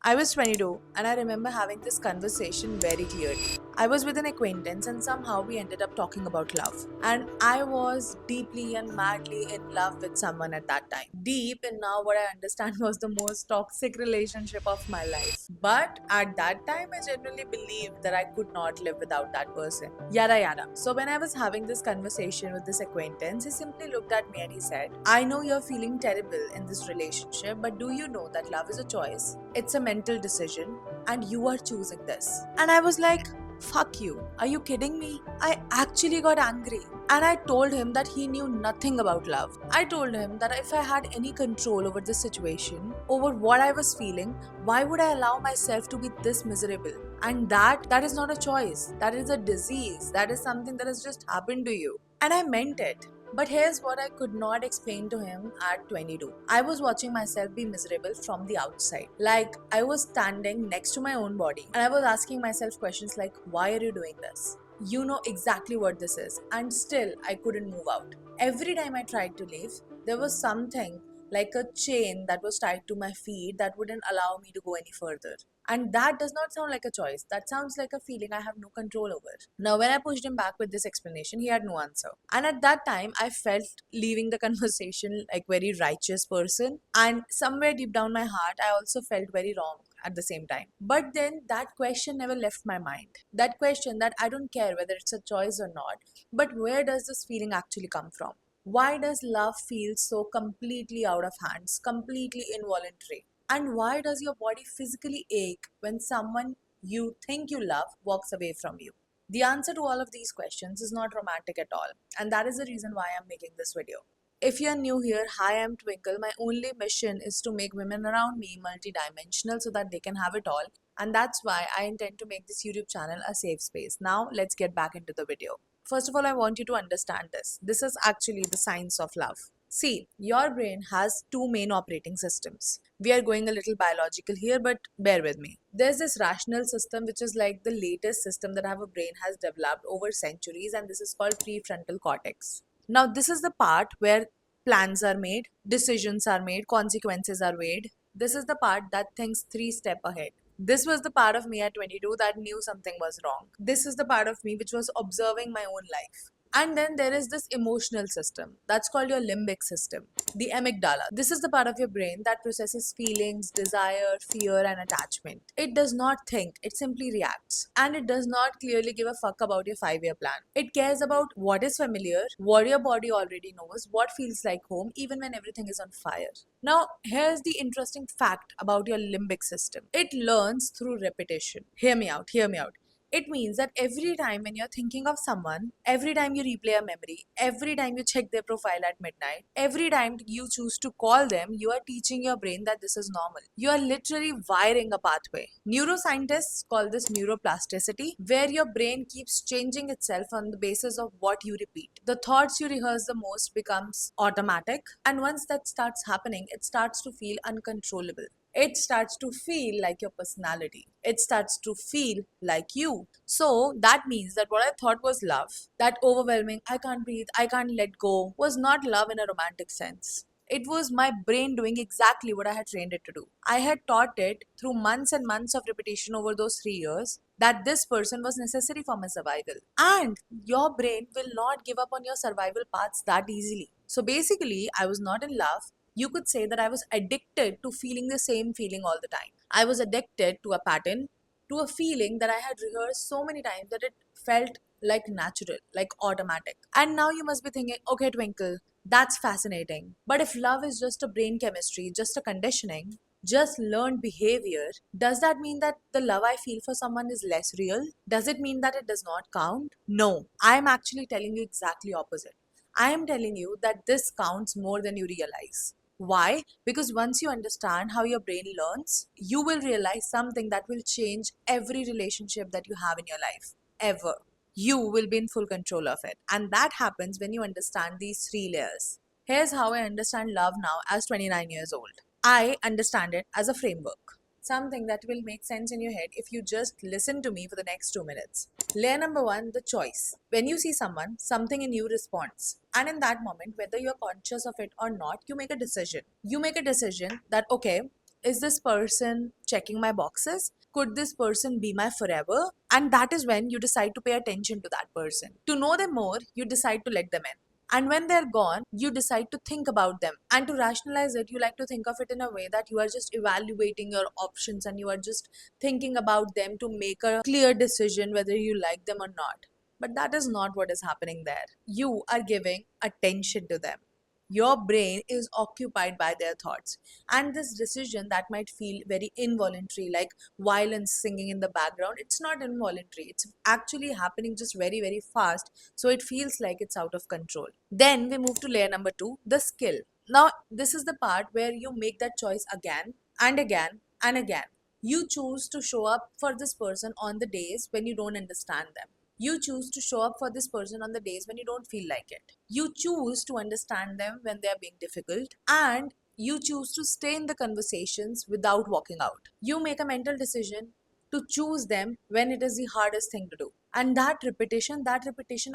I was 22 and I remember having this conversation very clearly. I was with an acquaintance and somehow we ended up talking about love. And I was deeply and madly in love with someone at that time. Deep in now what I understand was the most toxic relationship of my life. But at that time I genuinely believed that I could not live without that person. Yada yada. So when I was having this conversation with this acquaintance, he simply looked at me and he said, I know you're feeling terrible in this relationship, but do you know that love is a choice? It's a mental decision, and you are choosing this. And I was like, fuck you. Are you kidding me? I actually got angry. And I told him that he knew nothing about love. I told him that if I had any control over this situation, over what I was feeling, why would I allow myself to be this miserable? And that is not a choice. That is a disease. That is something that has just happened to you. And I meant it. But here's what I could not explain to him at 22. I was watching myself be miserable from the outside. Like, I was standing next to my own body and I was asking myself questions like, why are you doing this? You know exactly what this is, and still I couldn't move out. Every time I tried to leave, there was something like a chain that was tied to my feet that wouldn't allow me to go any further. And that does not sound like a choice. That sounds like a feeling I have no control over. Now, when I pushed him back with this explanation, he had no answer. And at that time, I felt leaving the conversation like very righteous person. And somewhere deep down my heart, I also felt very wrong at the same time. But then that question never left my mind. That question that I don't care whether it's a choice or not, but where does this feeling actually come from? Why does love feel so completely out of hands, completely involuntary? And why does your body physically ache when someone you think you love walks away from you? The answer to all of these questions is not romantic at all, and that is the reason why I'm making this video. If you're new here, hi, I'm Twinkle. My only mission is to make women around me multidimensional so that they can have it all, and that's why I intend to make this YouTube channel a safe space. Now, let's get back into the video. First of all, I want you to understand this. This is actually the science of love. See, your brain has two main operating systems. We are going a little biological here, but bear with me. There's this rational system, which is like the latest system that our brain has developed over centuries, and this is called prefrontal cortex. Now, this is the part where plans are made, decisions are made, consequences are weighed. This is the part that thinks three steps ahead. This was the part of me at 22 that knew something was wrong. This is the part of me which was observing my own life. And then there is this emotional system that's called your limbic system, the amygdala. This is the part of your brain that processes feelings, desire, fear, and attachment. It does not think, it simply reacts. And it does not clearly give a fuck about your 5 year plan. It cares about what is familiar, what your body already knows, what feels like home, even when everything is on fire. Now, here's the interesting fact about your limbic system it learns through repetition. Hear me out. It means that every time when you're thinking of someone, every time you replay a memory, every time you check their profile at midnight, every time you choose to call them, you are teaching your brain that this is normal. You are literally wiring a pathway. Neuroscientists call this neuroplasticity, where your brain keeps changing itself on the basis of what you repeat. The thoughts you rehearse the most becomes automatic, and once that starts happening, it starts to feel uncontrollable. It starts to feel like your personality. It starts to feel like you. So that means that what I thought was love, that overwhelming, I can't breathe, I can't let go, was not love in a romantic sense. It was my brain doing exactly what I had trained it to do. I had taught it through months and months of repetition over those 3 years that this person was necessary for my survival. And your brain will not give up on your survival paths that easily. So basically, I was not in love. You could say that I was addicted to feeling the same feeling all the time. I was addicted to a pattern, to a feeling that I had rehearsed so many times that it felt like natural, like automatic. And now you must be thinking, okay, Twinkle, that's fascinating. But if love is just a brain chemistry, just a conditioning, just learned behavior, does that mean that the love I feel for someone is less real? Does it mean that it does not count? No, I'm actually telling you exactly opposite. I am telling you that this counts more than you realize. Why? Because once you understand how your brain learns, you will realize something that will change every relationship that you have in your life, ever. You will be in full control of it. And that happens when you understand these three layers. Here's how I understand love now as 29 years old. I understand it as a framework, something that will make sense in your head if you just listen to me for the next 2 minutes. Layer number one, the choice. When you see someone, something in you responds. And in that moment, whether you're conscious of it or not, you make a decision. You make a decision that, okay, Is this person checking my boxes? Could this person be my forever? And that is when you decide to pay attention to that person. To know them more, you decide to let them in. And when they're gone, you decide to think about them. And to rationalize it, you like to think of it in a way that you are just evaluating your options and you are just thinking about them to make a clear decision whether you like them or not. But that is not what is happening there. You are giving attention to them. Your brain is occupied by their thoughts. And this decision that might feel very involuntary, like violence singing in the background, it's not involuntary. It's actually happening just very, very fast. So it feels like it's out of control. Then we move to layer number two, the skill. Now, this is the part where you make that choice again and again and again. You choose to show up for this person on the days when you don't understand them. You choose to show up for this person on the days when you don't feel like it. You choose to understand them when they are being difficult, and you choose to stay in the conversations without walking out. You make a mental decision to choose them when it is the hardest thing to do. And that repetition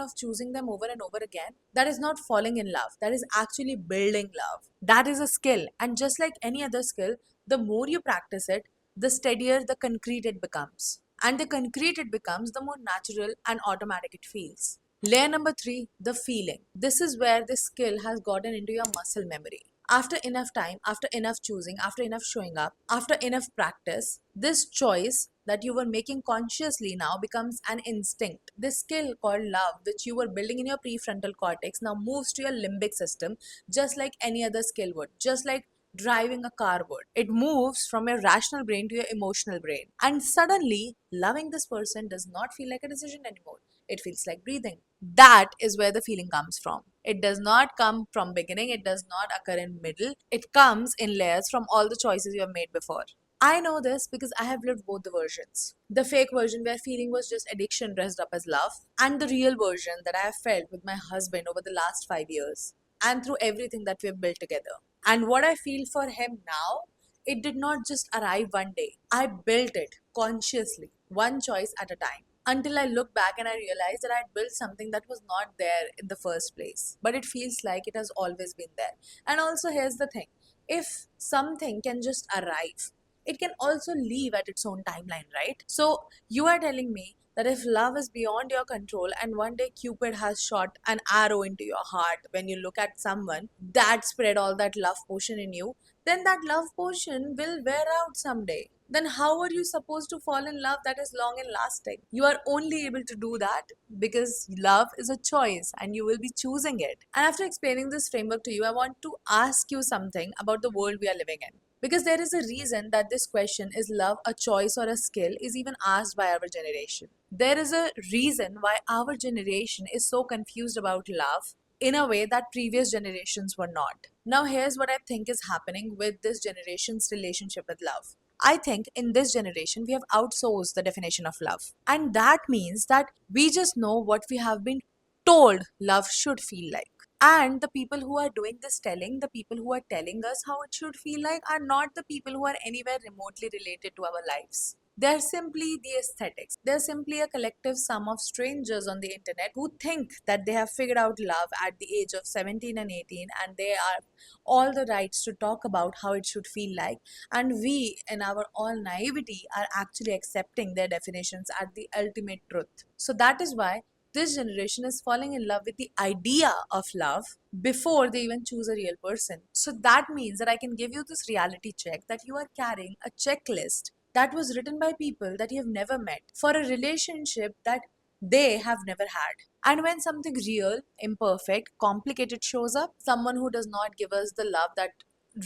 of choosing them over and over again, that is not falling in love. That is actually building love. That is a skill. And just like any other skill, the more you practice it, the steadier the concrete it becomes. And the concrete it becomes, the more natural and automatic it feels. Layer number three, the feeling. This is where this skill has gotten into your muscle memory. After enough time, after enough choosing, after enough showing up, after enough practice, this choice that you were making consciously now becomes an instinct. This skill called love, which you were building in your prefrontal cortex, now moves to your limbic system just like any other skill would, just like driving a car would. It moves from your rational brain to your emotional brain. And suddenly, loving this person does not feel like a decision anymore. It feels like breathing. That is where the feeling comes from. It does not come from beginning, it does not occur in middle. It comes in layers from all the choices you have made before. I know this because I have lived both the versions. The fake version where feeling was just addiction dressed up as love, and the real version that I have felt with my husband over the last 5 years and through everything that we have built together. And what I feel for him now, it did not just arrive one day. I built it consciously, one choice at a time. Until I look back and I realized that I had built something that was not there in the first place. But it feels like it has always been there. And also, here's the thing, if something can just arrive, it can also leave at its own timeline, right? So, you are telling me that if love is beyond your control and one day Cupid has shot an arrow into your heart when you look at someone that spread all that love potion in you, then that love potion will wear out someday. Then how are you supposed to fall in love that is long and lasting? You are only able to do that because love is a choice and you will be choosing it. And after explaining this framework to you, I want to ask you something about the world we are living in. Because there is a reason that this question, is love a choice or a skill, is even asked by our generation. There is a reason why our generation is so confused about love in a way that previous generations were not. Now, here's what I think is happening with this generation's relationship with love. I think in this generation, we have outsourced the definition of love. And that means that we just know what we have been told love should feel like. And the people who are doing this telling, the people who are telling us how it should feel like, are not the people who are anywhere remotely related to our lives. They're simply the aesthetics. They're simply a collective sum of strangers on the internet who think that they have figured out love at the age of 17 and 18 and they are all the rights to talk about how it should feel like. And we, in our all naivety, are actually accepting their definitions as the ultimate truth. So that is why this generation is falling in love with the idea of love before they even choose a real person. So that means that I can give you this reality check that you are carrying a checklist that was written by people that you have never met for a relationship that they have never had. And when something real, imperfect, complicated shows up, someone who does not give us the love that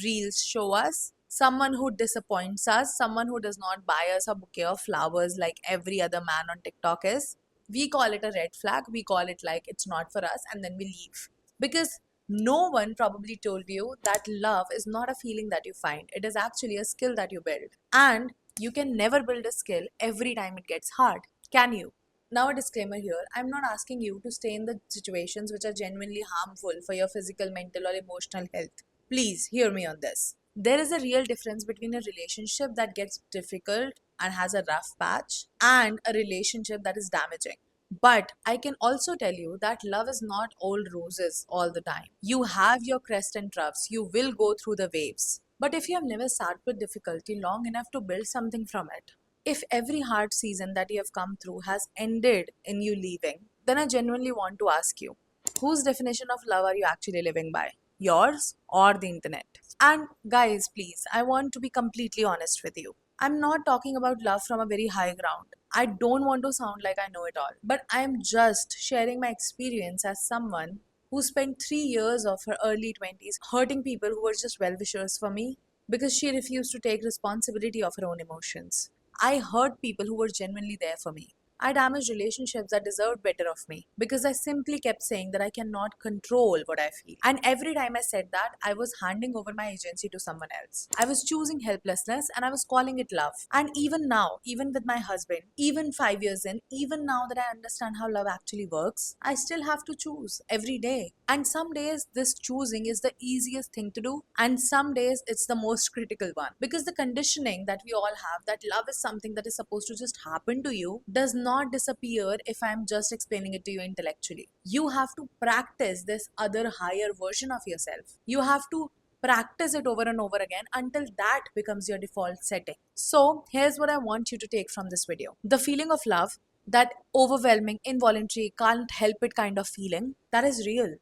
reels show us, someone who disappoints us, someone who does not buy us a bouquet of flowers like every other man on TikTok is, we call it a red flag, we call it like it's not for us, and then we leave. Because no one probably told you that love is not a feeling that you find, it is actually a skill that you build. And you can never build a skill every time it gets hard, can you? Now, a disclaimer here, I'm not asking you to stay in the situations which are genuinely harmful for your physical, mental, or emotional health. Please hear me on this. There is a real difference between a relationship that gets difficult and has a rough patch and a relationship that is damaging. But I can also tell you that love is not all roses all the time. You have your crest and troughs, you will go through the waves. But if you have never sat with difficulty long enough to build something from it, if every hard season that you have come through has ended in you leaving, then I genuinely want to ask you, whose definition of love are you actually living by? Yours or the internet? And guys, please, I want to be completely honest with you. I'm not talking about love from a very high ground. I don't want to sound like I know it all, but I'm just sharing my experience as someone who spent 3 years of her early 20s hurting people who were just well wishers for me because she refused to take responsibility of her own emotions. I hurt people who were genuinely there for me. I damaged relationships that deserved better of me because I simply kept saying that I cannot control what I feel. And every time I said that, I was handing over my agency to someone else. I was choosing helplessness and I was calling it love. And even now, even with my husband, even 5 years in, even now that I understand how love actually works, I still have to choose every day. And some days, this choosing is the easiest thing to do, and some days, it's the most critical one. Because the conditioning that we all have that love is something that is supposed to just happen to you does not disappear if I'm just explaining it to you intellectually. You have to practice this other higher version of yourself. You have to practice it over and over again until that becomes your default setting. So, here's what I want you to take from this video: the feeling of love, that overwhelming, involuntary, can't help it kind of feeling, that is real.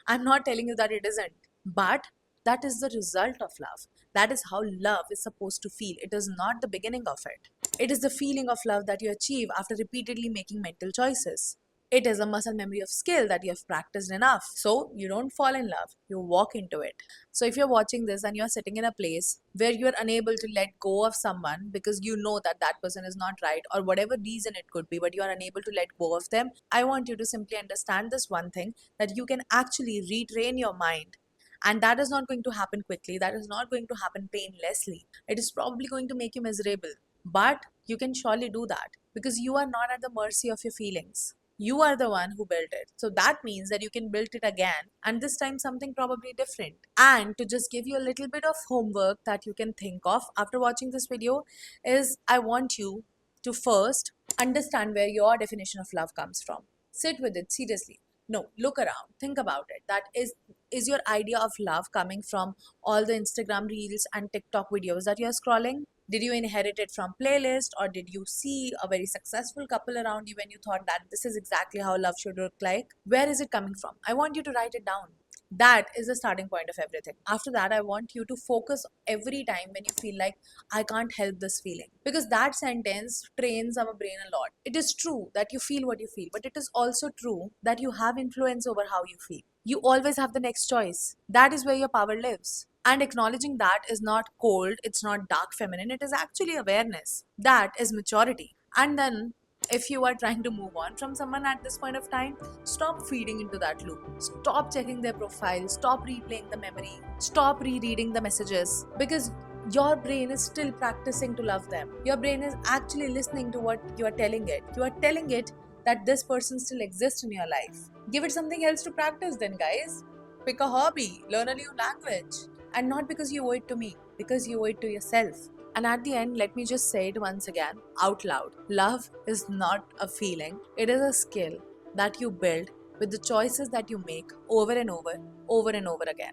I'm not telling you that it isn't, but that is the result of love. That is how love is supposed to feel. It is not the beginning of it. It is the feeling of love that you achieve after repeatedly making mental choices. It is a muscle memory of skill that you have practiced enough. So you don't fall in love, you walk into it. So if you're watching this and you're sitting in a place where you're unable to let go of someone because you know that that person is not right, or whatever reason it could be, but you are unable to let go of them, I want you to simply understand this one thing, that you can actually retrain your mind. And that is not going to happen quickly. That is not going to happen painlessly. It is probably going to make you miserable. But you can surely do that because you are not at the mercy of your feelings. You are the one who built it. So that means that you can build it again, and this time something probably different. And to just give you a little bit of homework that you can think of after watching this video is, I want you to first understand where your definition of love comes from. Sit with it seriously. No, look around, think about it. That is your idea of love coming from all the Instagram reels and TikTok videos that you're scrolling? Did you inherit it from playlist, or did you see a very successful couple around you when you thought that this is exactly how love should look like? Where is it coming from? I want you to write it down. That is the starting point of everything. After that, I want you to focus every time when you feel like I can't help this feeling, because that sentence trains our brain a lot. It is true that you feel what you feel, but it is also true that you have influence over how you feel. You always have the next choice. That is where your power lives. And acknowledging that is not cold, it's not dark feminine, it is actually awareness. That is maturity. And then, if you are trying to move on from someone at this point of time, stop feeding into that loop. Stop checking their profile, stop replaying the memory, stop rereading the messages, because your brain is still practicing to love them. Your brain is actually listening to what you are telling it. You are telling it that this person still exists in your life. Give it something else to practice then, guys. Pick a hobby, learn a new language. And not because you owe it to me, because you owe it to yourself. And at the end, let me just say it once again out loud. Love is not a feeling, it is a skill that you build with the choices that you make over and over and over again.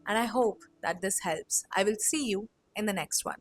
And I hope that this helps. I will see you in the next one.